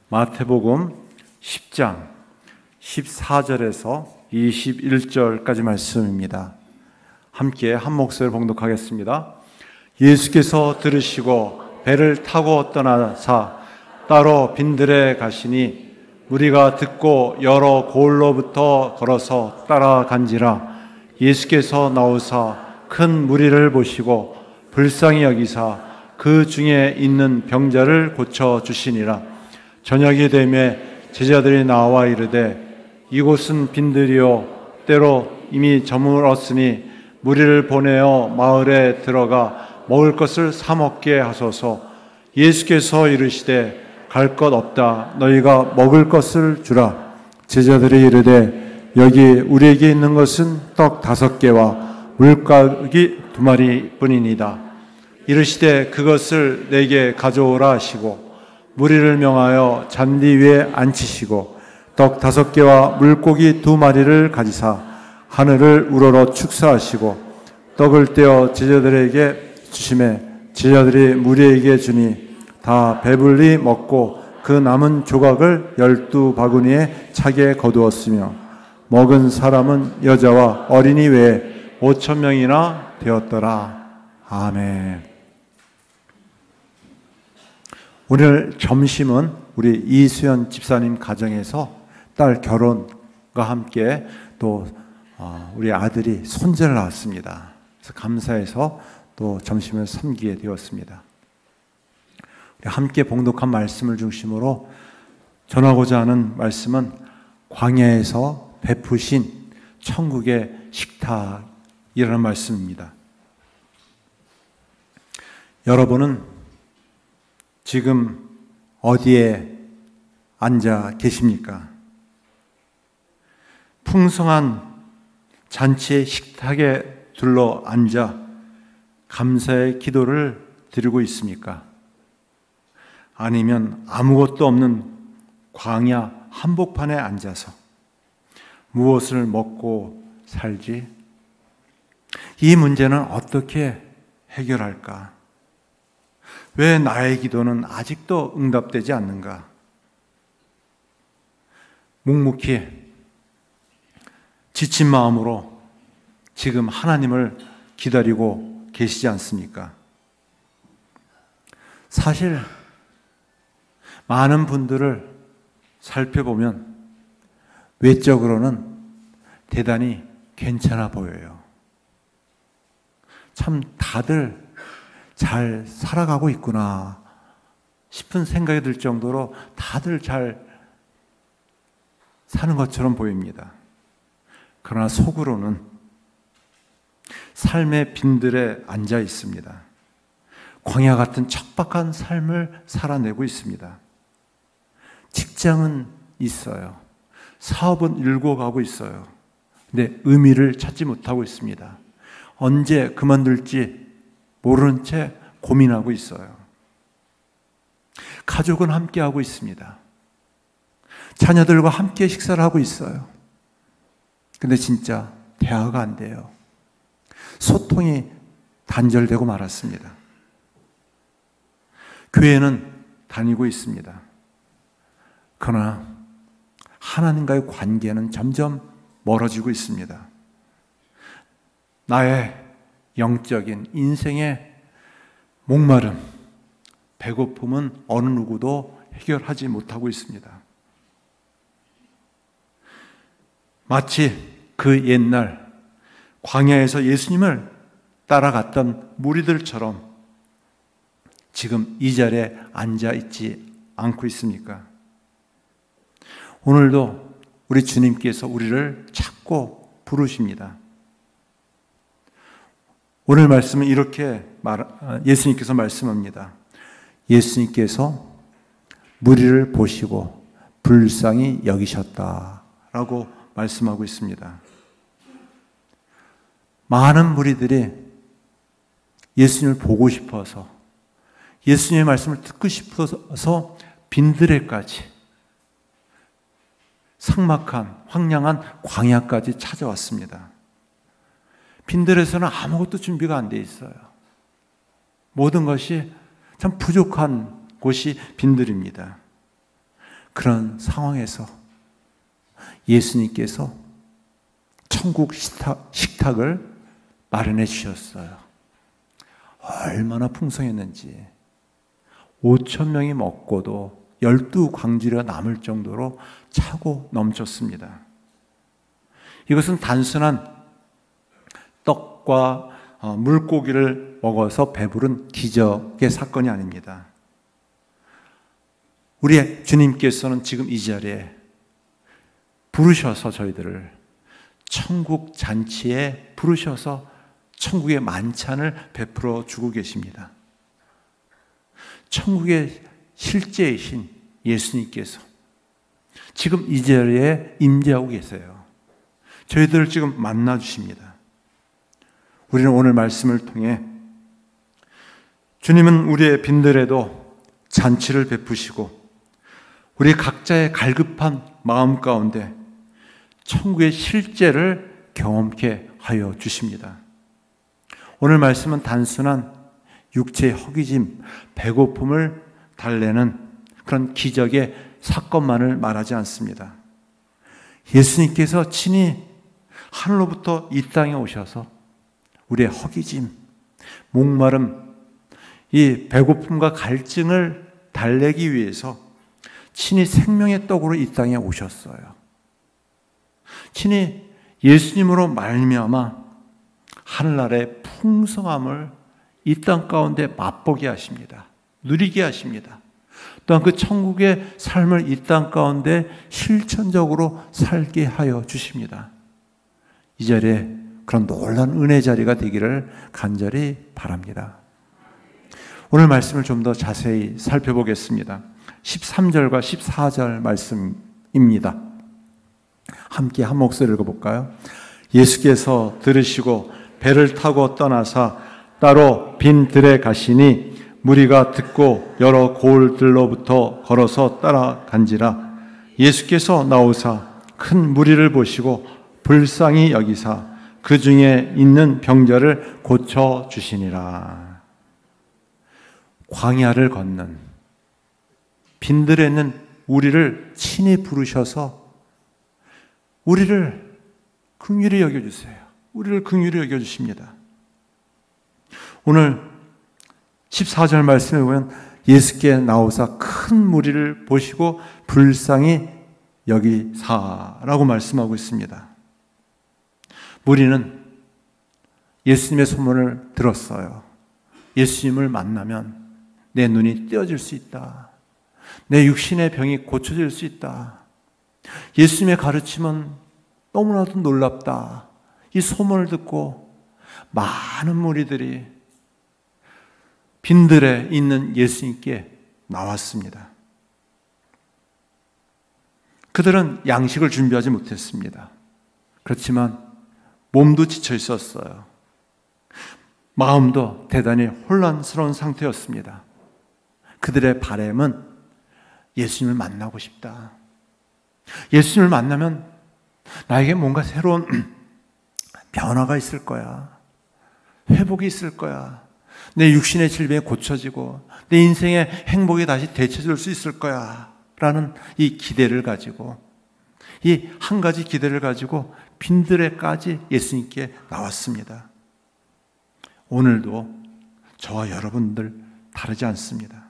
마태복음 10장 14절에서 21절까지 말씀입니다. 함께 한 목소리를 봉독하겠습니다. 예수께서 들으시고 배를 타고 떠나사 따로 빈들에 가시니 무리가 듣고 여러 고을로부터 걸어서 따라간지라. 예수께서 나오사 큰 무리를 보시고 불쌍히 여기사 그 중에 있는 병자를 고쳐 주시니라. 저녁이 되매 제자들이 나와 이르되 이곳은 빈들이요 때로 이미 저물었으니 무리를 보내어 마을에 들어가 먹을 것을 사 먹게 하소서. 예수께서 이르시되 갈 것 없다. 너희가 먹을 것을 주라. 제자들이 이르되 여기 우리에게 있는 것은 떡 5개와 물고기 2마리 뿐이니이다. 이르시되 그것을 내게 가져오라 하시고 무리를 명하여 잔디 위에 앉히시고 떡 5개와 물고기 2마리를 가지사 하늘을 우러러 축사하시고 떡을 떼어 제자들에게 주시매 제자들이 무리에게 주니 다 배불리 먹고 그 남은 조각을 12바구니에 차게 거두었으며 먹은 사람은 여자와 어린이 외에 5,000명이나 되었더라. 아멘. 오늘 점심은 우리 이수연 집사님 가정에서 딸 결혼과 함께 또 우리 아들이 손자를 낳았습니다. 그래서 감사해서 또 점심을 섬기게 되었습니다. 함께 봉독한 말씀을 중심으로 전하고자 하는 말씀은 광야에서 베푸신 천국의 식탁이라는 말씀입니다. 여러분은 지금 어디에 앉아 계십니까? 풍성한 잔치의 식탁에 둘러 앉아 감사의 기도를 드리고 있습니까? 아니면 아무것도 없는 광야 한복판에 앉아서 무엇을 먹고 살지? 이 문제는 어떻게 해결할까? 왜 나의 기도는 아직도 응답되지 않는가? 묵묵히 지친 마음으로 지금 하나님을 기다리고 계시지 않습니까? 사실 많은 분들을 살펴보면 외적으로는 대단히 괜찮아 보여요. 참 다들 잘 살아가고 있구나 싶은 생각이 들 정도로 다들 잘 사는 것처럼 보입니다. 그러나 속으로는 삶의 빈들에 앉아 있습니다. 광야 같은 척박한 삶을 살아내고 있습니다. 직장은 있어요. 사업은 일궈가고 있어요. 근데 의미를 찾지 못하고 있습니다. 언제 그만둘지 모르는 채 고민하고 있어요. 가족은 함께하고 있습니다. 자녀들과 함께 식사를 하고 있어요. 근데 진짜 대화가 안 돼요. 소통이 단절되고 말았습니다. 교회는 다니고 있습니다. 그러나 하나님과의 관계는 점점 멀어지고 있습니다. 나의 영적인 인생의 목마름, 배고픔은 어느 누구도 해결하지 못하고 있습니다. 마치 그 옛날 광야에서 예수님을 따라갔던 무리들처럼 지금 이 자리에 앉아 있지 않고 있습니까? 오늘도 우리 주님께서 우리를 찾고 부르십니다. 오늘 말씀은 이렇게 예수님께서 말씀합니다. 예수님께서 무리를 보시고 불쌍히 여기셨다라고 말씀하고 있습니다. 많은 무리들이 예수님을 보고 싶어서 예수님의 말씀을 듣고 싶어서 빈들에까지 삭막한 황량한 광야까지 찾아왔습니다. 빈들에서는 아무것도 준비가 안 돼 있어요. 모든 것이 참 부족한 곳이 빈들입니다. 그런 상황에서 예수님께서 천국 식탁을 마련해 주셨어요. 얼마나 풍성했는지 5천 명이 먹고도 12광지가 남을 정도로 차고 넘쳤습니다. 이것은 단순한 떡과 물고기를 먹어서 배부른 기적의 사건이 아닙니다. 우리 주님께서는 지금 이 자리에 부르셔서 저희들을 천국 잔치에 부르셔서 천국의 만찬을 베풀어 주고 계십니다. 천국의 실제이신 예수님께서 지금 이 자리에 임재하고 계세요. 저희들을 지금 만나 주십니다. 우리는 오늘 말씀을 통해 주님은 우리의 빈들에도 잔치를 베푸시고 우리 각자의 갈급한 마음 가운데 천국의 실제를 경험케 하여 주십니다. 오늘 말씀은 단순한 육체의 허기짐, 배고픔을 달래는 그런 기적의 사건만을 말하지 않습니다. 예수님께서 친히 하늘로부터 이 땅에 오셔서 우리의 허기짐, 목마름, 이 배고픔과 갈증을 달래기 위해서 친히 생명의 떡으로 이 땅에 오셨어요. 친히 예수님으로 말미암아 하늘나라의 풍성함을 이 땅 가운데 맛보게 하십니다. 누리게 하십니다. 또한 그 천국의 삶을 이 땅 가운데 실천적으로 살게 하여 주십니다. 이 자리에 그런 놀라운 은혜 자리가 되기를 간절히 바랍니다. 오늘 말씀을 좀 더 자세히 살펴보겠습니다. 13절과 14절 말씀입니다. 함께 한 목소리 읽어볼까요? 예수께서 들으시고 배를 타고 떠나사 따로 빈 들에 가시니 무리가 듣고 여러 고을들로부터 걸어서 따라간지라. 예수께서 나오사 큰 무리를 보시고 불쌍히 여기사 그 중에 있는 병자를 고쳐 주시니라. 광야를 걷는 빈들에 있는 우리를 친히 부르셔서 우리를 긍휼히 여겨주세요. 우리를 긍휼히 여겨주십니다. 오늘 14절 말씀에 보면 예수께 나오사 큰 무리를 보시고 불쌍히 여기사라고 말씀하고 있습니다. 무리는 예수님의 소문을 들었어요. 예수님을 만나면 내 눈이 떼어질 수 있다. 내 육신의 병이 고쳐질 수 있다. 예수님의 가르침은 너무나도 놀랍다. 이 소문을 듣고 많은 무리들이 빈들에 있는 예수님께 나왔습니다. 그들은 양식을 준비하지 못했습니다. 그렇지만 몸도 지쳐 있었어요. 마음도 대단히 혼란스러운 상태였습니다. 그들의 바람은 예수님을 만나고 싶다. 예수님을 만나면 나에게 뭔가 새로운 변화가 있을 거야. 회복이 있을 거야. 내 육신의 질병이 고쳐지고 내 인생의 행복이 다시 되찾을 수 있을 거야 라는 이 기대를 가지고, 이 한 가지 기대를 가지고 빈들에까지 예수님께 나왔습니다. 오늘도 저와 여러분들 다르지 않습니다.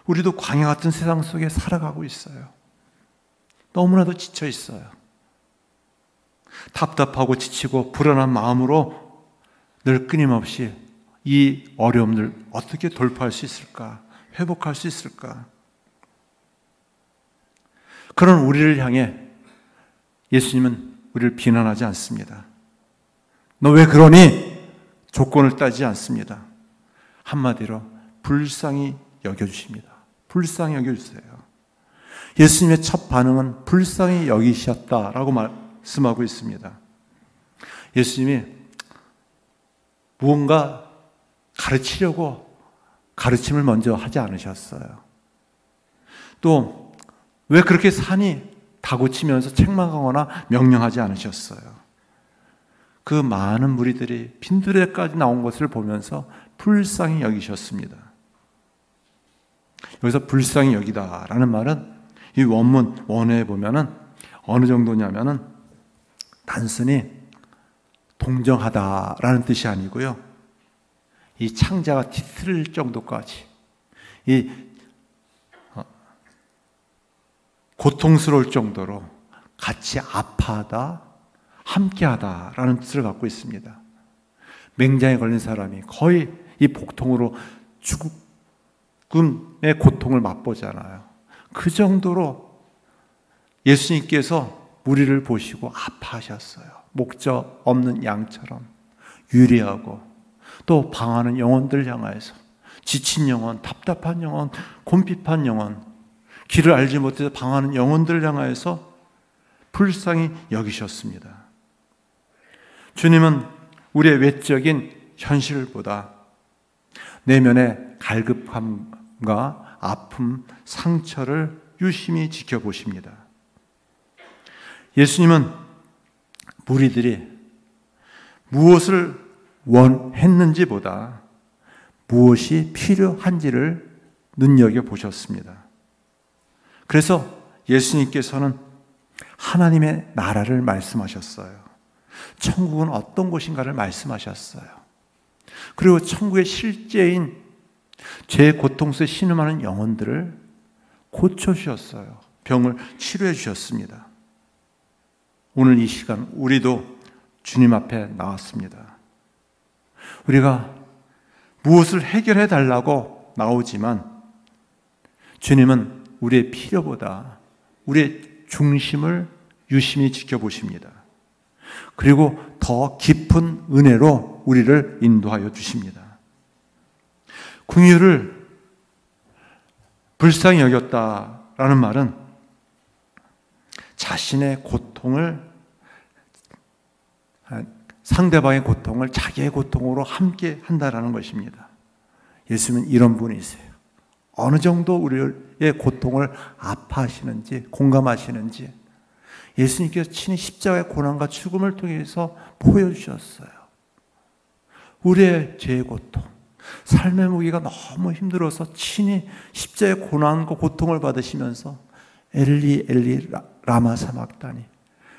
우리도 광야 같은 세상 속에 살아가고 있어요. 너무나도 지쳐 있어요. 답답하고 지치고 불안한 마음으로 늘 끊임없이 이 어려움을 어떻게 돌파할 수 있을까? 회복할 수 있을까? 그런 우리를 향해 예수님은 우리를 비난하지 않습니다. 너 왜 그러니? 조건을 따지지 않습니다. 한마디로 불쌍히 여겨주십니다. 불쌍히 여겨주세요. 예수님의 첫 반응은 불쌍히 여기셨다라고 말씀하고 있습니다. 예수님이 무언가 가르치려고 가르침을 먼저 하지 않으셨어요. 또 왜 그렇게 산이 다구치면서 책망하거나 명령하지 않으셨어요. 그 많은 무리들이 빈들에까지 나온 것을 보면서 불쌍히 여기셨습니다. 여기서 불쌍히 여기다라는 말은 이 원어에 보면은 어느 정도냐면은 단순히 동정하다라는 뜻이 아니고요. 이 창자가 뒤틀릴 정도까지 이 고통스러울 정도로 같이 아파하다, 함께하다라는 뜻을 갖고 있습니다. 맹장에 걸린 사람이 거의 이 복통으로 죽음의 고통을 맛보잖아요. 그 정도로 예수님께서 우리를 보시고 아파하셨어요. 목적 없는 양처럼 유리하고 또 방하는 영혼들 향하여서 지친 영혼, 답답한 영혼, 곤핍한 영혼, 길을 알지 못해서 방하는 영혼들을 향하여서 불쌍히 여기셨습니다. 주님은 우리의 외적인 현실보다 내면의 갈급함과 아픔, 상처를 유심히 지켜보십니다. 예수님은 무리들이 무엇을 원했는지보다 무엇이 필요한지를 눈여겨보셨습니다. 그래서 예수님께서는 하나님의 나라를 말씀하셨어요. 천국은 어떤 곳인가를 말씀하셨어요. 그리고 천국의 실제인 죄 고통 속에 신음하는 영혼들을 고쳐주셨어요. 병을 치료해 주셨습니다. 오늘 이 시간 우리도 주님 앞에 나왔습니다. 우리가 무엇을 해결해 달라고 나오지만 주님은 우리의 필요보다 우리의 중심을 유심히 지켜보십니다. 그리고 더 깊은 은혜로 우리를 인도하여 주십니다. 긍휼을 불쌍히 여겼다라는 말은 자신의 고통을, 상대방의 고통을 자기의 고통으로 함께 한다라는 것입니다. 예수님은 이런 분이세요. 어느 정도 우리의 고통을 아파하시는지, 공감하시는지 예수님께서 친히 십자가의 고난과 죽음을 통해서 보여주셨어요. 우리의 죄의 고통, 삶의 무게가 너무 힘들어서 친히 십자가의 고난과 고통을 받으시면서 엘리 엘리 라마 사막다니,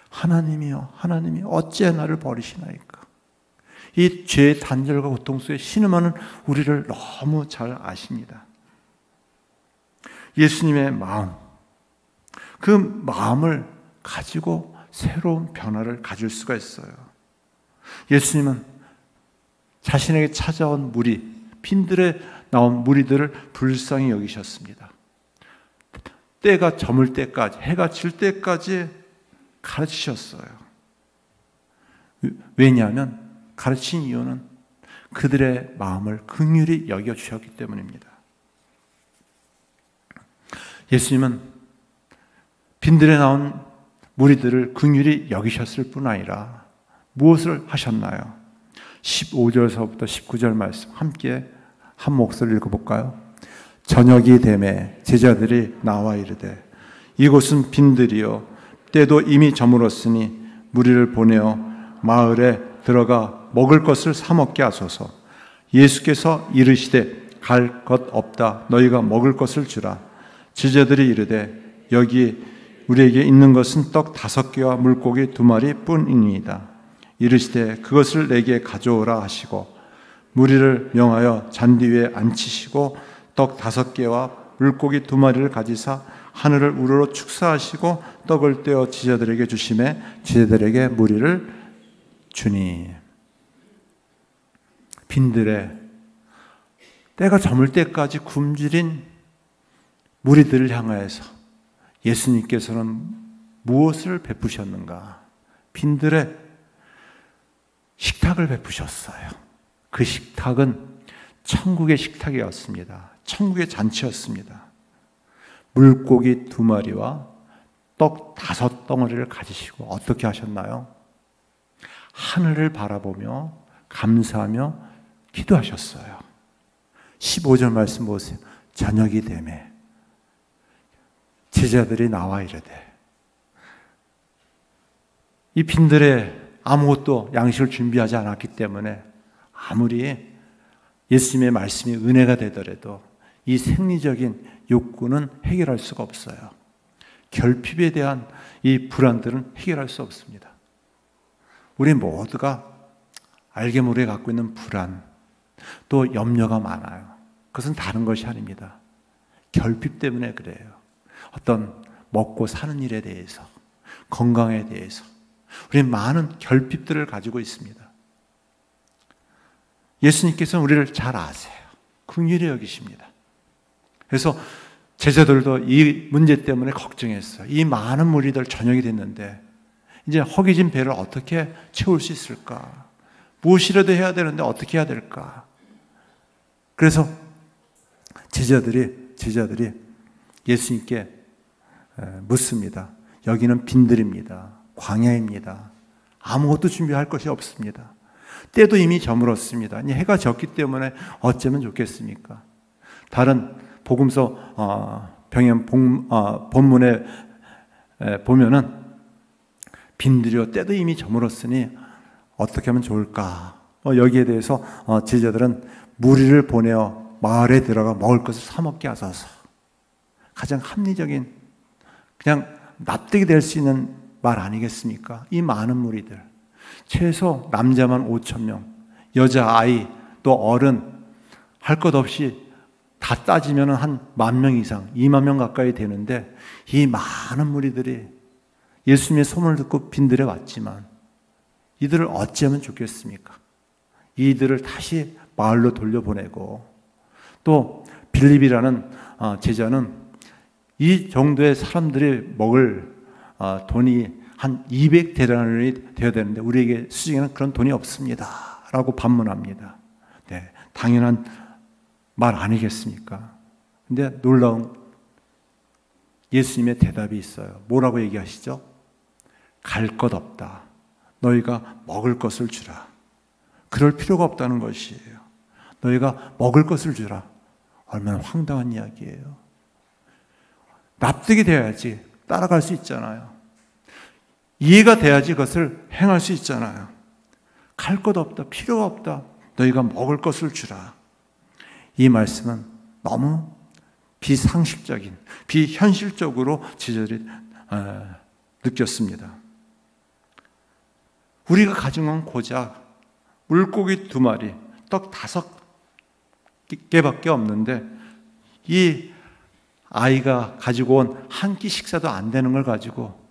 하나님이여 하나님이 어찌 나를 버리시나이까. 이 죄의 단절과 고통 속에 신음하는 우리를 너무 잘 아십니다. 예수님의 마음, 그 마음을 가지고 새로운 변화를 가질 수가 있어요. 예수님은 자신에게 찾아온 무리, 빈들에 나온 무리들을 불쌍히 여기셨습니다. 때가 저물 때까지, 해가 질 때까지 가르치셨어요. 왜냐하면 가르친 이유는 그들의 마음을 긍휼히 여겨주셨기 때문입니다. 예수님은 빈들에 나온 무리들을 긍휼히 여기셨을 뿐 아니라 무엇을 하셨나요? 15절서부터 19절 말씀 함께 한 목소리를 읽어볼까요? 저녁이 되매 제자들이 나와 이르되 이곳은 빈들이요 때도 이미 저물었으니 무리를 보내어 마을에 들어가 먹을 것을 사 먹게 하소서. 예수께서 이르시되 갈 것 없다 너희가 먹을 것을 주라. 제자들이 이르되 여기 우리에게 있는 것은 떡 5개와 물고기 2마리 뿐이니이다. 이르시되 그것을 내게 가져오라 하시고 무리를 명하여 잔디 위에 앉히시고 떡 5개와 물고기 2마리를 가지사 하늘을 우러러 축사하시고 떡을 떼어 제자들에게 주시매 제자들에게 무리를 주니. 빈들에 때가 저물 때까지 굶주린 무리들을 향하여서 예수님께서는 무엇을 베푸셨는가? 빈들에 식탁을 베푸셨어요. 그 식탁은 천국의 식탁이었습니다. 천국의 잔치였습니다. 물고기 2마리와 떡 5덩어리를 가지시고 어떻게 하셨나요? 하늘을 바라보며 감사하며 기도하셨어요. 15절 말씀 보세요. 저녁이 되매 제자들이 나와 이르되. 이 빈들에 아무것도 양식을 준비하지 않았기 때문에 아무리 예수님의 말씀이 은혜가 되더라도 이 생리적인 욕구는 해결할 수가 없어요. 결핍에 대한 이 불안들은 해결할 수 없습니다. 우리 모두가 알게 모르게 갖고 있는 불안, 또 염려가 많아요. 그것은 다른 것이 아닙니다. 결핍 때문에 그래요. 어떤 먹고 사는 일에 대해서, 건강에 대해서 우리는 많은 결핍들을 가지고 있습니다. 예수님께서는 우리를 잘 아세요. 긍휼히 여기십니다. 그래서 제자들도 이 문제 때문에 걱정했어요. 이 많은 무리들 저녁이 됐는데 이제 허기진 배를 어떻게 채울 수 있을까? 무엇이라도 해야 되는데 어떻게 해야 될까? 그래서 제자들이 예수님께 묻습니다. 여기는 빈들입니다. 광야입니다. 아무것도 준비할 것이 없습니다. 때도 이미 저물었습니다. 해가 졌기 때문에 어쩌면 좋겠습니까? 다른 복음서 병행 본문에 보면은 빈들이요 때도 이미 저물었으니 어떻게 하면 좋을까? 여기에 대해서 제자들은 무리를 보내어 마을에 들어가 먹을 것을 사 먹게 하소서. 가장 합리적인 그냥 납득이 될 수 있는 말 아니겠습니까? 이 많은 무리들 최소 남자만 5,000명, 여자 아이 또 어른 할 것 없이 다 따지면 한 10,000명 이상, 20,000명 가까이 되는데 이 많은 무리들이 예수님의 소문을 듣고 빈들에 왔지만 이들을 어찌하면 좋겠습니까? 이들을 다시 마을로 돌려보내고 또 빌립이라는 제자는 이 정도의 사람들이 먹을 돈이 한 200데나리온이 되어야 되는데 우리에게 수중에는 그런 돈이 없습니다 라고 반문합니다. 네, 당연한 말 아니겠습니까? 근데 놀라운 예수님의 대답이 있어요. 뭐라고 얘기하시죠? 갈 것 없다. 너희가 먹을 것을 주라. 그럴 필요가 없다는 것이에요. 너희가 먹을 것을 주라. 얼마나 황당한 이야기예요. 납득이 돼야지 따라갈 수 있잖아요. 이해가 돼야지 그것을 행할 수 있잖아요. 갈 것 없다. 필요가 없다. 너희가 먹을 것을 주라. 이 말씀은 너무 비상식적인, 비현실적으로 제자들이 느꼈습니다. 우리가 가진 건 고작 물고기 2마리, 떡 5개밖에 없는데 이 아이가 가지고 온 한 끼 식사도 안 되는 걸 가지고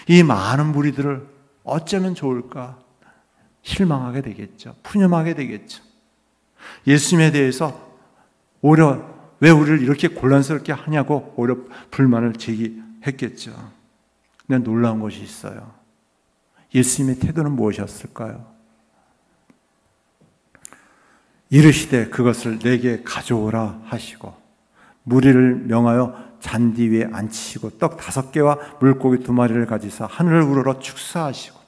이 많은 무리들을 어쩌면 좋을까? 실망하게 되겠죠. 푸념하게 되겠죠. 예수님에 대해서 오히려 왜 우리를 이렇게 곤란스럽게 하냐고 오히려 불만을 제기했겠죠. 근데 놀라운 것이 있어요. 예수님의 태도는 무엇이었을까요? 이르시되 그것을 내게 가져오라 하시고 무리를 명하여 잔디 위에 앉히시고 떡 5개와 물고기 2마리를 가지사 하늘을 우러러 축사하시고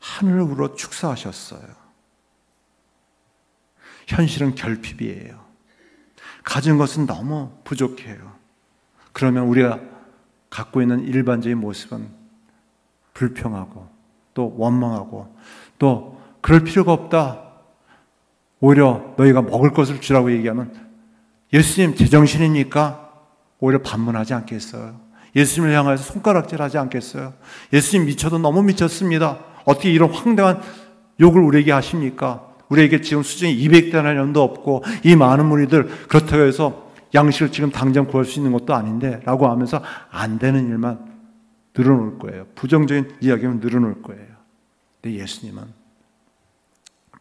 하늘을 우러러 축사하셨어요. 현실은 결핍이에요. 가진 것은 너무 부족해요. 그러면 우리가 갖고 있는 일반적인 모습은 불평하고 또 원망하고 또 그럴 필요가 없다. 오히려 너희가 먹을 것을 주라고 얘기하면 예수님 제정신입니까? 오히려 반문하지 않겠어요? 예수님을 향해서 손가락질하지 않겠어요? 예수님 미쳐도 너무 미쳤습니다. 어떻게 이런 황당한 욕을 우리에게 하십니까? 우리에게 지금 수준이 200데나리온도 없고 이 많은 무리들 그렇다고 해서 양식을 지금 당장 구할 수 있는 것도 아닌데 라고 하면서 안 되는 일만 늘어놓을 거예요. 부정적인 이야기만 늘어놓을 거예요. 근데 예수님은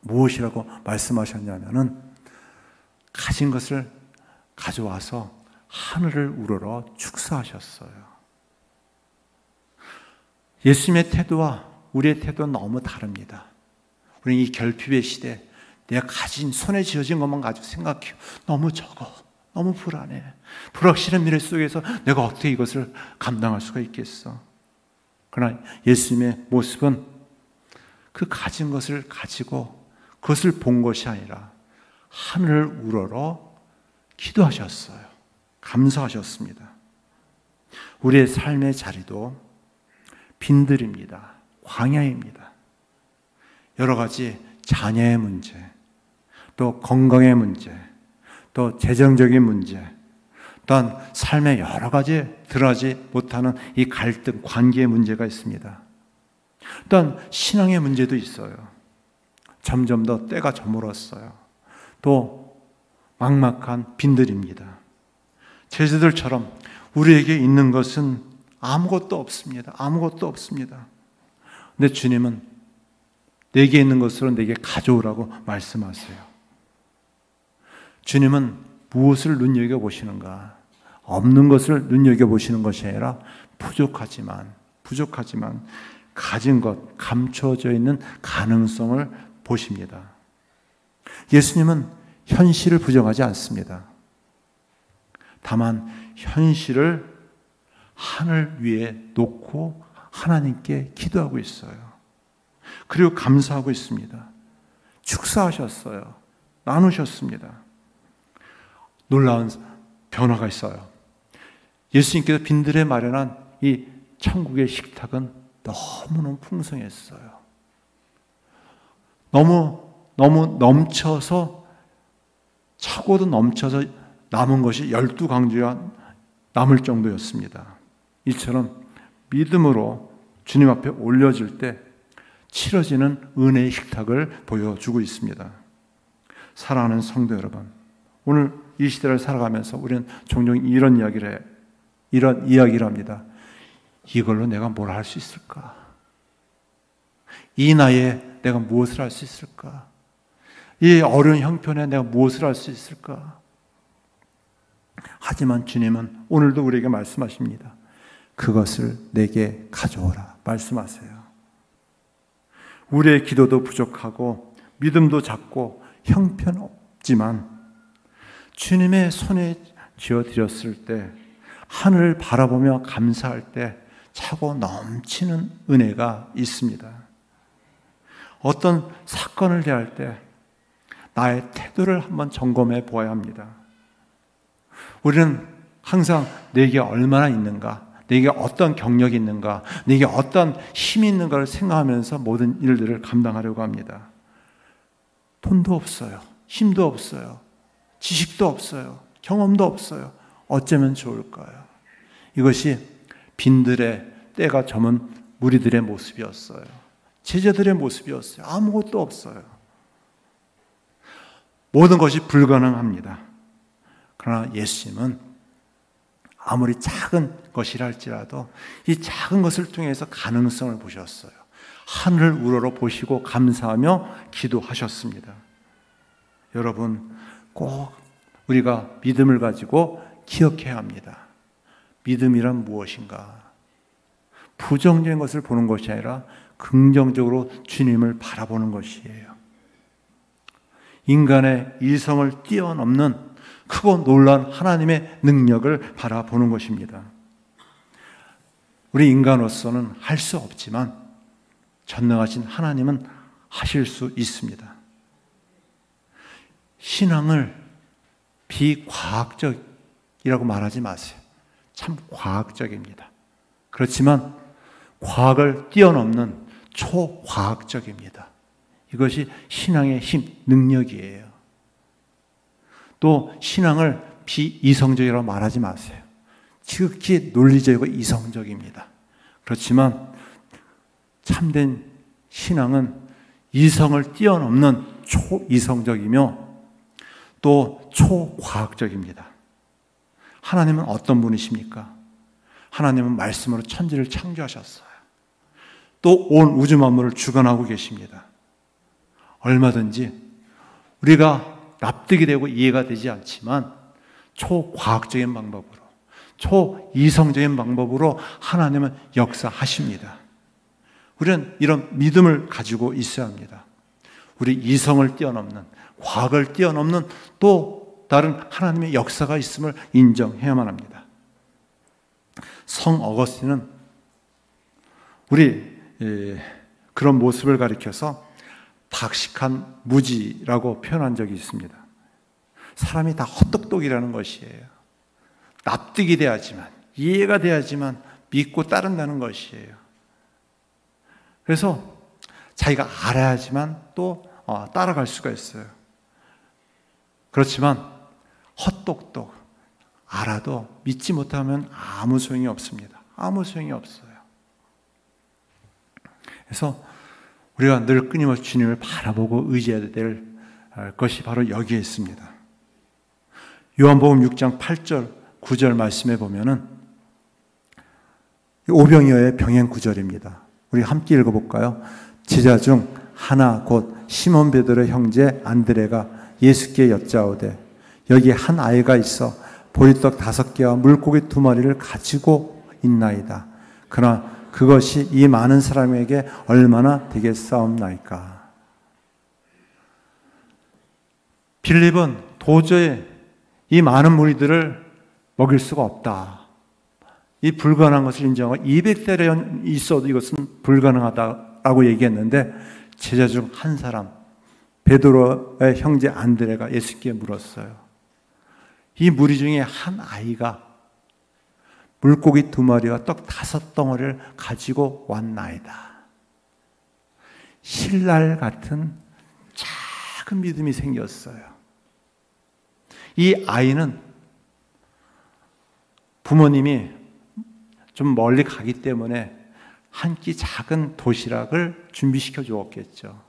무엇이라고 말씀하셨냐면은 가진 것을 가져와서 하늘을 우러러 축사하셨어요. 예수님의 태도와 우리의 태도는 너무 다릅니다. 우리는 이 결핍의 시대 내가 가진 손에 쥐어진 것만 가지고 생각해요. 너무 적어. 너무 불안해. 불확실한 미래 속에서 내가 어떻게 이것을 감당할 수가 있겠어. 그러나 예수님의 모습은 그 가진 것을 가지고 그것을 본 것이 아니라 하늘을 우러러 기도하셨어요. 감사하셨습니다. 우리의 삶의 자리도 빈들입니다. 광야입니다. 여러 가지 자녀의 문제, 또 건강의 문제, 또 재정적인 문제, 또한 삶의 여러 가지 드러나지 못하는 이 갈등, 관계의 문제가 있습니다. 또한 신앙의 문제도 있어요. 점점 더 때가 저물었어요. 또 막막한 빈들입니다. 제자들처럼 우리에게 있는 것은 아무것도 없습니다. 아무것도 없습니다. 근데 주님은 내게 있는 것으로 내게 가져오라고 말씀하세요. 주님은 무엇을 눈여겨보시는가? 없는 것을 눈여겨보시는 것이 아니라 부족하지만 가진 것, 감춰져 있는 가능성을 보십니다. 예수님은 현실을 부정하지 않습니다. 다만 현실을 하늘 위에 놓고 하나님께 기도하고 있어요. 그리고 감사하고 있습니다. 축사하셨어요. 나누셨습니다. 놀라운 변화가 있어요. 예수님께서 빈들에 마련한 이 천국의 식탁은 너무너무 풍성했어요. 너무 넘쳐서, 차고도 넘쳐서 남은 것이 12강주가 남을 정도였습니다. 이처럼 믿음으로 주님 앞에 올려질 때 치러지는 은혜의 식탁을 보여주고 있습니다. 사랑하는 성도 여러분, 오늘 이 시대를 살아가면서 우리는 종종 이런 이야기를 합니다. 이걸로 내가 뭘 할 수 있을까? 이 나이에 내가 무엇을 할 수 있을까? 이 어려운 형편에 내가 무엇을 할 수 있을까? 하지만 주님은 오늘도 우리에게 말씀하십니다. 그것을 내게 가져오라 말씀하세요. 우리의 기도도 부족하고 믿음도 작고 형편없지만 주님의 손에 쥐어드렸을 때, 하늘을 바라보며 감사할 때 차고 넘치는 은혜가 있습니다. 어떤 사건을 대할 때 나의 태도를 한번 점검해 보아야 합니다. 우리는 항상 내게 얼마나 있는가, 내게 어떤 경력이 있는가, 내게 어떤 힘이 있는가를 생각하면서 모든 일들을 감당하려고 합니다. 돈도 없어요. 힘도 없어요. 지식도 없어요. 경험도 없어요. 어쩌면 좋을까요? 이것이 빈들의 때가 저문 무리들의 모습이었어요. 제자들의 모습이었어요. 아무것도 없어요. 모든 것이 불가능합니다. 그러나 예수님은 아무리 작은 것이라 할지라도 이 작은 것을 통해서 가능성을 보셨어요. 하늘을 우러러 보시고 감사하며 기도하셨습니다. 여러분, 꼭 우리가 믿음을 가지고 기억해야 합니다. 믿음이란 무엇인가? 부정적인 것을 보는 것이 아니라 긍정적으로 주님을 바라보는 것이에요. 인간의 이성을 뛰어넘는 크고 놀라운 하나님의 능력을 바라보는 것입니다. 우리 인간으로서는 할 수 없지만 전능하신 하나님은 하실 수 있습니다. 신앙을 비과학적이라고 말하지 마세요. 참 과학적입니다. 그렇지만 과학을 뛰어넘는 초과학적입니다. 이것이 신앙의 힘, 능력이에요. 또 신앙을 비이성적이라고 말하지 마세요. 지극히 논리적이고 이성적입니다. 그렇지만 참된 신앙은 이성을 뛰어넘는 초이성적이며 또 초과학적입니다. 하나님은 어떤 분이십니까? 하나님은 말씀으로 천지를 창조하셨어요. 또 온 우주 만물을 주관하고 계십니다. 얼마든지 우리가 납득이 되고 이해가 되지 않지만 초과학적인 방법으로, 초이성적인 방법으로 하나님은 역사하십니다. 우리는 이런 믿음을 가지고 있어야 합니다. 우리 이성을 뛰어넘는, 과학을 뛰어넘는 또 다른 하나님의 역사가 있음을 인정해야만 합니다. 성 어거스틴은 우리 그런 모습을 가리켜서 박식한 무지라고 표현한 적이 있습니다. 사람이 다 헛똑똑이라는 것이에요. 납득이 돼야지만, 이해가 돼야지만 믿고 따른다는 것이에요. 그래서 자기가 알아야지만 또 따라갈 수가 있어요. 그렇지만 헛똑똑, 알아도 믿지 못하면 아무 소용이 없습니다. 아무 소용이 없어요. 그래서 우리가 늘 끊임없이 주님을 바라보고 의지해야 될 것이 바로 여기에 있습니다. 요한복음 6장 8절, 9절 말씀에 보면은 오병이어의 병행 구절입니다. 우리 함께 읽어볼까요? 제자 중 하나 곧 시몬 베드로의 형제 안드레가 예수께 여짜오되 여기 한 아이가 있어 보리떡 5개와 물고기 2마리를 가지고 있나이다. 그러나 그것이 이 많은 사람에게 얼마나 되겠사옵나이까. 빌립은 도저히 이 많은 무리들을 먹일 수가 없다. 이 불가능한 것을 인정하고 200대를 있어도 이것은 불가능하다라고 얘기했는데 제자 중 한 사람 베드로의 형제 안드레가 예수께 물었어요. 이 무리 중에 한 아이가 물고기 2마리와 떡 5덩어리를 가지고 왔나이다. 신랄 같은 작은 믿음이 생겼어요. 이 아이는 부모님이 좀 멀리 가기 때문에 한 끼 작은 도시락을 준비시켜 주었겠죠.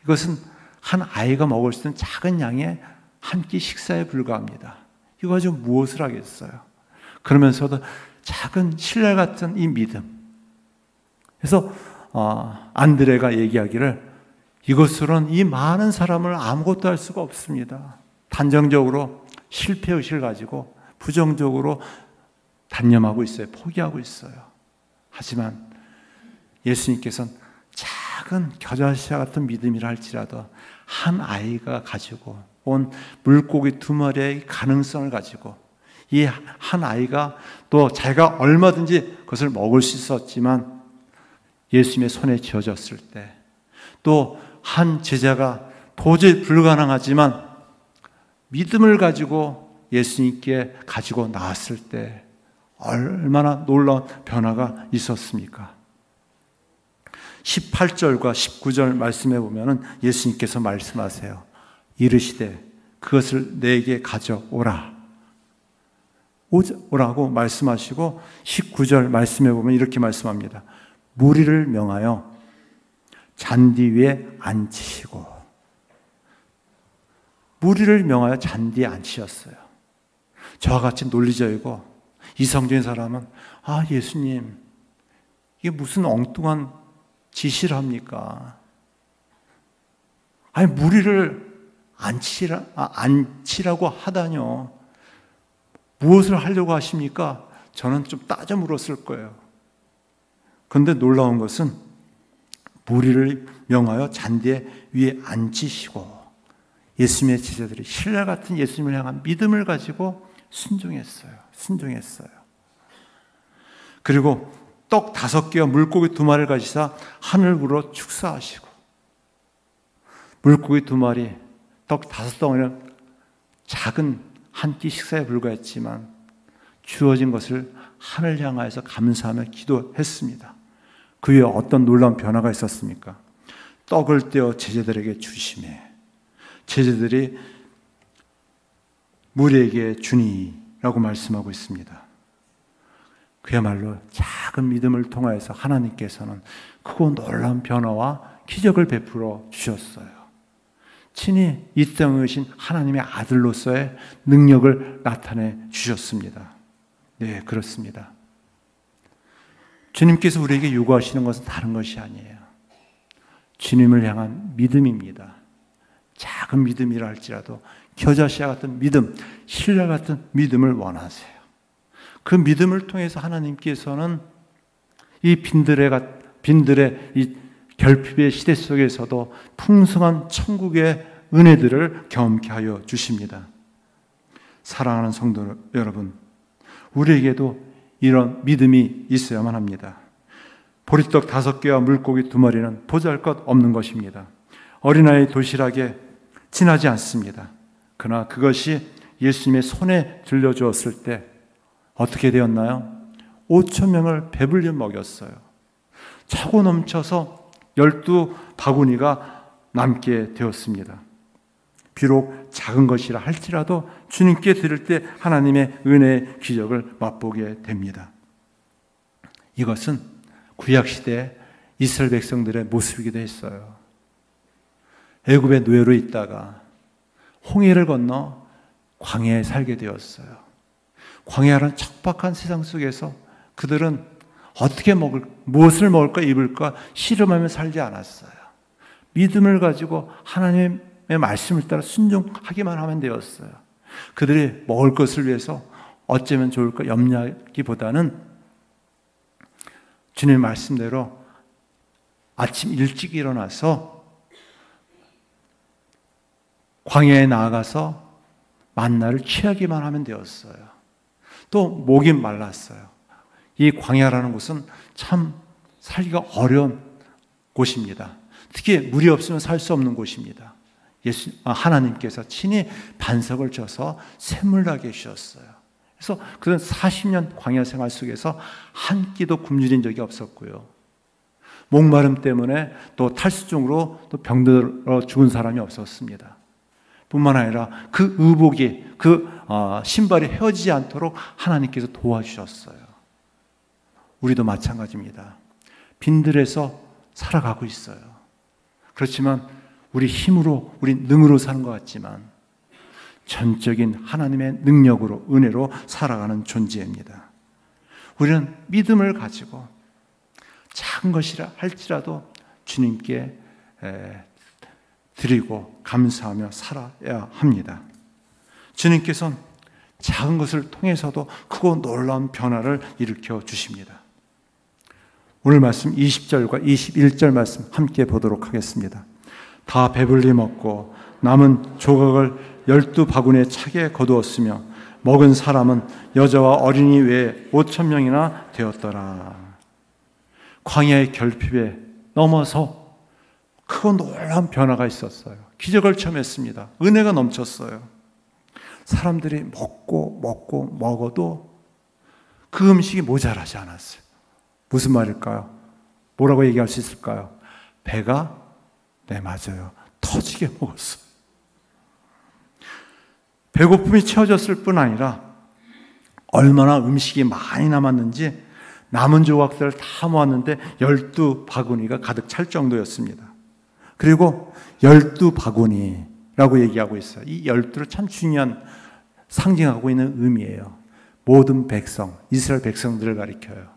이것은 한 아이가 먹을 수 있는 작은 양의 한 끼 식사에 불과합니다. 이거 가지고 무엇을 하겠어요? 그러면서도 작은 신랄 같은 이 믿음. 그래서 안드레가 얘기하기를 이것으로는 이 많은 사람을 아무것도 할 수가 없습니다. 단정적으로 실패의식을 가지고 부정적으로 단념하고 있어요. 포기하고 있어요. 하지만 예수님께서는 작은 겨자씨와 같은 믿음이라 할지라도 한 아이가 가지고 온 물고기 2마리의 가능성을 가지고 이 한 아이가 또 자기가 얼마든지 그것을 먹을 수 있었지만 예수님의 손에 쥐어졌을 때 또 한 제자가 도저히 불가능하지만 믿음을 가지고 예수님께 가지고 나왔을 때 얼마나 놀라운 변화가 있었습니까? 18절과 19절 말씀해 보면은 예수님께서 말씀하세요. 이르시되 그것을 내게 가져오라. 오라고 말씀하시고 19절 말씀해 보면 이렇게 말씀합니다. 무리를 명하여 잔디 위에 앉히시고 무리를 명하여 잔디에 앉히셨어요. 저와 같이 논리적이고 이성적인 사람은 예수님 이게 무슨 엉뚱한 지시를 합니까? 아니 무리를 앉히라고 하다뇨. 무엇을 하려고 하십니까? 저는 좀 따져 물었을 거예요. 그런데 놀라운 것은 무리를 명하여 잔디 위에 앉히시고 예수님의 제자들이 신라 같은 예수님을 향한 믿음을 가지고 순종했어요. 그리고 떡 5개와 물고기 2마리를 가지사 하늘으로 축사하시고 물고기 2마리, 떡 5덩어리는 작은 한 끼 식사에 불과했지만 주어진 것을 하늘 향하여서 감사하며 기도했습니다. 그 위에 어떤 놀라운 변화가 있었습니까? 떡을 떼어 제자들에게 주시매 제자들이 무리에게 주니라고 말씀하고 있습니다. 그야말로 작은 믿음을 통하여서 하나님께서는 크고 놀라운 변화와 기적을 베풀어 주셨어요. 친히 이 땅에 오신 하나님의 아들로서의 능력을 나타내 주셨습니다. 네, 그렇습니다. 주님께서 우리에게 요구하시는 것은 다른 것이 아니에요. 주님을 향한 믿음입니다. 작은 믿음이라 할지라도 겨자씨와 같은 믿음, 신라 같은 믿음을 원하세요. 그 믿음을 통해서 하나님께서는 이 빈들의 이 결핍의 시대 속에서도 풍성한 천국의 은혜들을 경험케 하여 주십니다. 사랑하는 성도 여러분, 우리에게도 이런 믿음이 있어야만 합니다. 보리떡 5개와 물고기 2마리는 보잘것 없는 것입니다. 어린아이 도시락에 지나지 않습니다. 그러나 그것이 예수님의 손에 들려주었을 때 어떻게 되었나요? 5,000명을 배불리 먹였어요. 차고 넘쳐서 12바구니가 남게 되었습니다. 비록 작은 것이라 할지라도 주님께 드릴 때 하나님의 은혜의 기적을 맛보게 됩니다. 이것은 구약시대 이스라엘 백성들의 모습이기도 했어요. 애굽의 노예로 있다가 홍해를 건너 광야에 살게 되었어요. 광야라는 척박한 세상 속에서 그들은 무엇을 먹을까 입을까 씨름하며 살지 않았어요. 믿음을 가지고 하나님의 말씀을 따라 순종하기만 하면 되었어요. 그들이 먹을 것을 위해서 어쩌면 좋을까 염려하기보다는 주님의 말씀대로 아침 일찍 일어나서 광야에 나아가서 만나를 취하기만 하면 되었어요. 또 목이 말랐어요. 이 광야라는 곳은 참 살기가 어려운 곳입니다. 특히 물이 없으면 살 수 없는 곳입니다. 하나님께서 친히 반석을 져서 샘물나게 해주셨어요. 그래서 그런 40년 광야 생활 속에서 한 끼도 굶주린 적이 없었고요. 목마름 때문에 또 탈수증으로 또 병들어 죽은 사람이 없었습니다. 뿐만 아니라 그 의복이 신발이 헤어지지 않도록 하나님께서 도와주셨어요. 우리도 마찬가지입니다. 빈들에서 살아가고 있어요. 그렇지만 우리 힘으로, 우리 능으로 사는 것 같지만 전적인 하나님의 능력으로, 은혜로 살아가는 존재입니다. 우리는 믿음을 가지고 작은 것이라 할지라도 주님께 드리고 감사하며 살아야 합니다. 주님께서는 작은 것을 통해서도 크고 놀라운 변화를 일으켜 주십니다. 오늘 말씀 20절과 21절 말씀 함께 보도록 하겠습니다. 다 배불리 먹고 남은 조각을 12바구니에 차게 거두었으며 먹은 사람은 여자와 어린이 외에 5,000명이나 되었더라. 광야의 결핍에 넘어서 크고 놀라운 변화가 있었어요. 기적을 체험했습니다. 은혜가 넘쳤어요. 사람들이 먹어도 그 음식이 모자라지 않았어요. 무슨 말일까요? 뭐라고 얘기할 수 있을까요? 배가 맞아요. 터지게 먹었어요. 배고픔이 채워졌을 뿐 아니라 얼마나 음식이 많이 남았는지 남은 조각들을 다 모았는데 12바구니가 가득 찰 정도였습니다. 그리고 12바구니라고 얘기하고 있어요. 이 12는 참 중요한 상징하고 있는 의미예요. 모든 백성, 이스라엘 백성들을 가리켜요.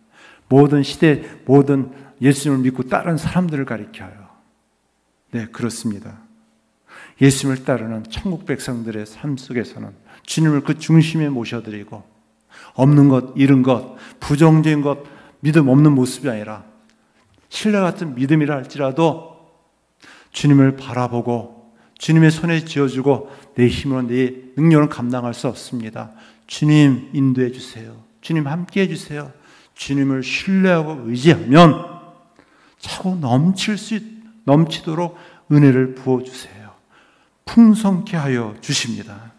모든 시대, 모든 예수님을 믿고 따르는 사람들을 가리켜요. 네, 그렇습니다. 예수님을 따르는 천국 백성들의 삶 속에서는 주님을 그 중심에 모셔드리고 없는 것, 잃은 것, 부정적인 것, 믿음 없는 모습이 아니라 신뢰 같은 믿음이라 할지라도 주님을 바라보고 주님의 손에 쥐어주고 내 힘으로 내 능력은 감당할 수 없습니다. 주님 인도해 주세요. 주님 함께 해주세요. 주님을 신뢰하고 의지하면 차고 넘치도록 은혜를 부어주세요. 풍성케 하여 주십니다.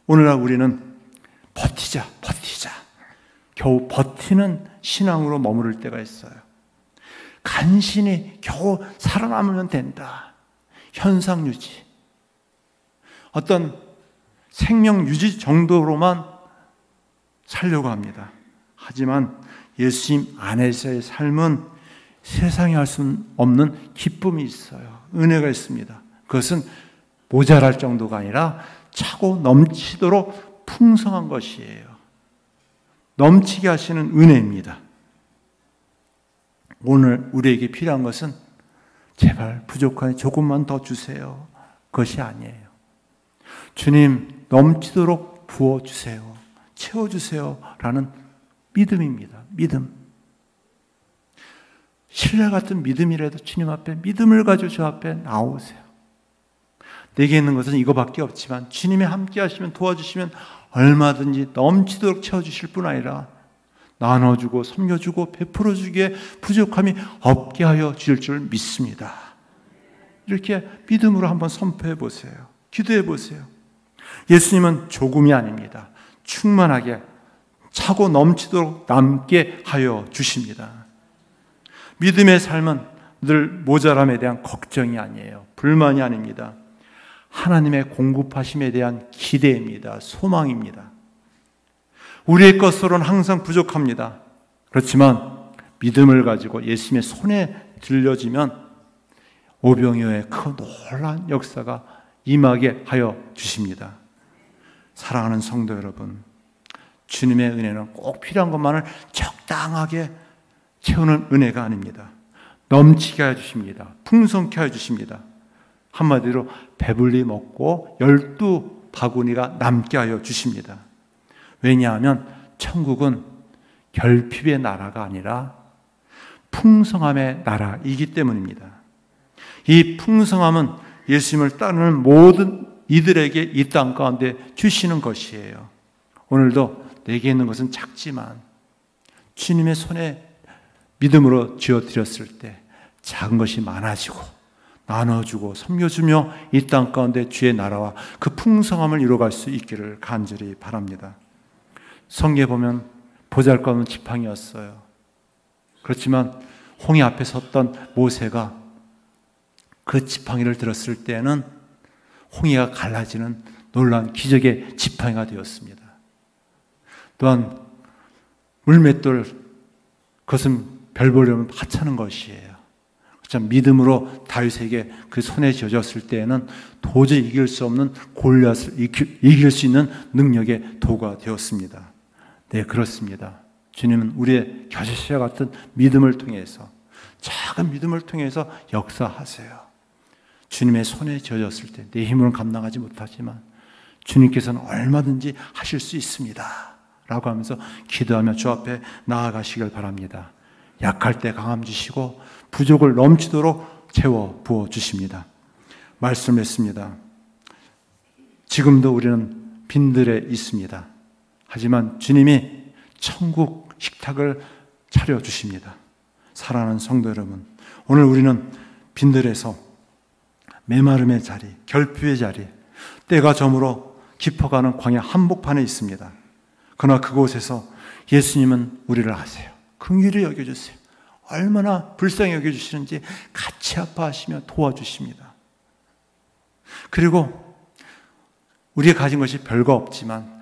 오늘날 우리는 버티자. 겨우 버티는 신앙으로 머무를 때가 있어요. 간신히 겨우 살아남으면 된다. 현상 유지. 어떤 생명 유지 정도로만 살려고 합니다. 하지만 예수님 안에서의 삶은 세상에 할 수 없는 기쁨이 있어요. 은혜가 있습니다. 그것은 모자랄 정도가 아니라 차고 넘치도록 풍성한 것이에요. 넘치게 하시는 은혜입니다. 오늘 우리에게 필요한 것은 제발 부족하니 조금만 더 주세요. 그것이 아니에요. 주님 넘치도록 부어주세요. 채워주세요. 라는 믿음입니다. 믿음. 신뢰 같은 믿음이라도 주님 앞에 믿음을 가지고 저 앞에 나오세요. 내게 있는 것은 이거밖에 없지만 주님이 함께 하시면 도와주시면 얼마든지 넘치도록 채워주실 뿐 아니라 나눠주고 섬겨주고 베풀어주기에 부족함이 없게 하여 주실 줄 믿습니다. 이렇게 믿음으로 한번 선포해 보세요. 기도해 보세요. 예수님은 조금이 아닙니다. 충만하게 차고 넘치도록 남게 하여 주십니다. 믿음의 삶은 늘 모자람에 대한 걱정이 아니에요. 불만이 아닙니다. 하나님의 공급하심에 대한 기대입니다. 소망입니다. 우리의 것으로는 항상 부족합니다. 그렇지만 믿음을 가지고 예수님의 손에 들려지면 오병이어의 그 놀라운 역사가 임하게 하여 주십니다. 사랑하는 성도 여러분, 주님의 은혜는 꼭 필요한 것만을 적당하게 채우는 은혜가 아닙니다. 넘치게 하여 주십니다. 풍성케 하여 주십니다. 한마디로 배불리 먹고 12바구니가 남게 하여 주십니다. 왜냐하면 천국은 결핍의 나라가 아니라 풍성함의 나라이기 때문입니다. 이 풍성함은 예수님을 따르는 모든 이들에게 이 땅 가운데 주시는 것이에요. 오늘도 내게 있는 것은 작지만 주님의 손에 믿음으로 쥐어드렸을 때 작은 것이 많아지고 나눠주고 섬겨주며 이 땅 가운데 주의 나라와 그 풍성함을 이루어갈 수 있기를 간절히 바랍니다. 성경에 보면 보잘것없는 지팡이였어요. 그렇지만 홍해 앞에 섰던 모세가 그 지팡이를 들었을 때는 홍해가 갈라지는 놀라운 기적의 지팡이가 되었습니다. 또한 물맷돌, 그것은 별 보려면 하찮은 것이에요. 참 믿음으로 다윗에게 그 손에 쥐어졌을 때에는 도저히 이길 수 없는 골리앗을 이길 수 있는 능력의 도구가 되었습니다. 네, 그렇습니다. 주님은 우리의 겨자씨와 같은 믿음을 통해서, 작은 믿음을 통해서 역사하세요. 주님의 손에 쥐어졌을 때 내 힘으로는 감당하지 못하지만 주님께서는 얼마든지 하실 수 있습니다 라고 하면서 기도하며 주 앞에 나아가시길 바랍니다. 약할 때 강함 주시고 부족을 넘치도록 채워 부어 주십니다. 말씀했습니다. 지금도 우리는 빈들에 있습니다. 하지만 주님이 천국 식탁을 차려주십니다. 사랑하는 성도 여러분, 오늘 우리는 빈들에서 메마름의 자리, 결핍의 자리, 때가 저물어 깊어가는 광야 한복판에 있습니다. 그러나 그곳에서 예수님은 우리를 아세요. 긍휼히 여겨주세요. 얼마나 불쌍히 여겨주시는지 같이 아파하시며 도와주십니다. 그리고 우리가 가진 것이 별거 없지만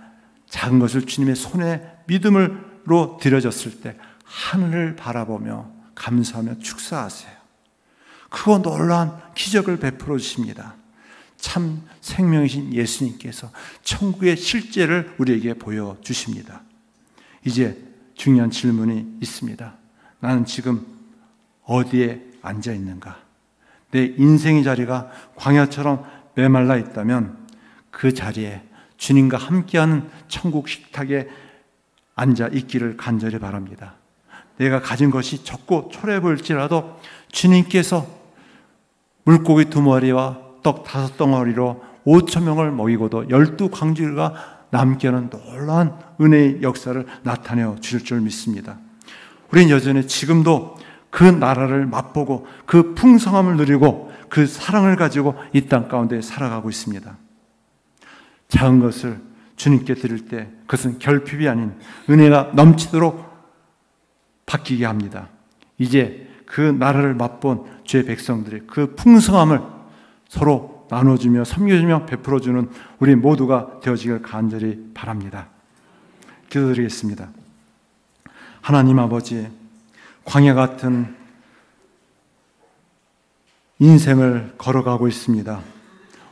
작은 것을 주님의 손에 믿음으로 드려졌을 때 하늘을 바라보며 감사하며 축사하세요. 그거 놀라운 기적을 베풀어 주십니다. 참 생명이신 예수님께서 천국의 실제를 우리에게 보여주십니다. 이제 중요한 질문이 있습니다. 나는 지금 어디에 앉아 있는가? 내 인생의 자리가 광야처럼 메말라 있다면 그 자리에 주님과 함께하는 천국 식탁에 앉아 있기를 간절히 바랍니다. 내가 가진 것이 적고 초라해 보일지라도 주님께서 물고기 2마리와 떡 5덩어리로 5,000명을 먹이고도 12광주리가 남게 하는 놀라운 은혜의 역사를 나타내어 주실 줄 믿습니다. 우리는 여전히 지금도 그 나라를 맛보고 그 풍성함을 누리고 그 사랑을 가지고 이 땅 가운데 살아가고 있습니다. 작은 것을 주님께 드릴 때 그것은 결핍이 아닌 은혜가 넘치도록 바뀌게 합니다. 이제 그 나라를 맛본 주의 백성들이 그 풍성함을 서로 나눠주며 섬겨주며 베풀어주는 우리 모두가 되어지길 간절히 바랍니다. 기도드리겠습니다. 하나님 아버지, 광야 같은 인생을 걸어가고 있습니다.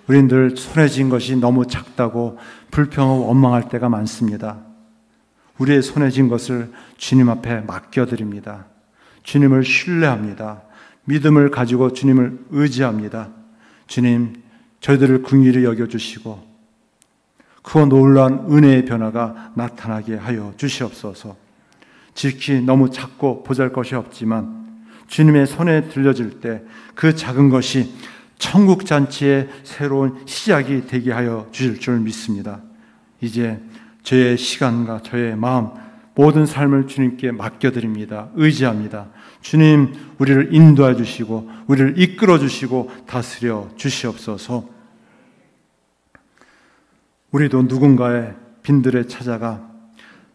우린 늘 손에 쥔 것이 너무 작다고 불평하고 원망할 때가 많습니다. 우리의 손에 쥔 것을 주님 앞에 맡겨드립니다. 주님을 신뢰합니다. 믿음을 가지고 주님을 의지합니다. 주님, 저희들을 긍휼히 여겨주시고 그 놀라운 은혜의 변화가 나타나게 하여 주시옵소서. 지극히 너무 작고 보잘것이 없지만 주님의 손에 들려질 때 그 작은 것이 천국 잔치의 새로운 시작이 되게 하여 주실 줄 믿습니다. 이제 저의 시간과 저의 마음, 모든 삶을 주님께 맡겨드립니다. 의지합니다. 주님, 우리를 인도해 주시고 우리를 이끌어 주시고 다스려 주시옵소서. 우리도 누군가의 빈들에 찾아가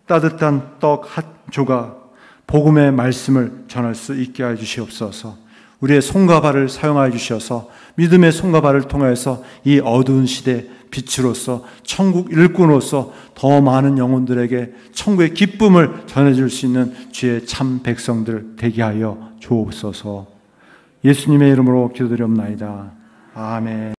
따뜻한 떡 한 조각, 복음의 말씀을 전할 수 있게 해 주시옵소서. 우리의 손과 발을 사용하여 주셔서 믿음의 손과 발을 통해서 이 어두운 시대 빛으로서 천국 일꾼으로서 더 많은 영혼들에게 천국의 기쁨을 전해줄 수 있는 주의 참 백성들 되게 하여 주옵소서. 예수님의 이름으로 기도드리옵나이다. 아멘.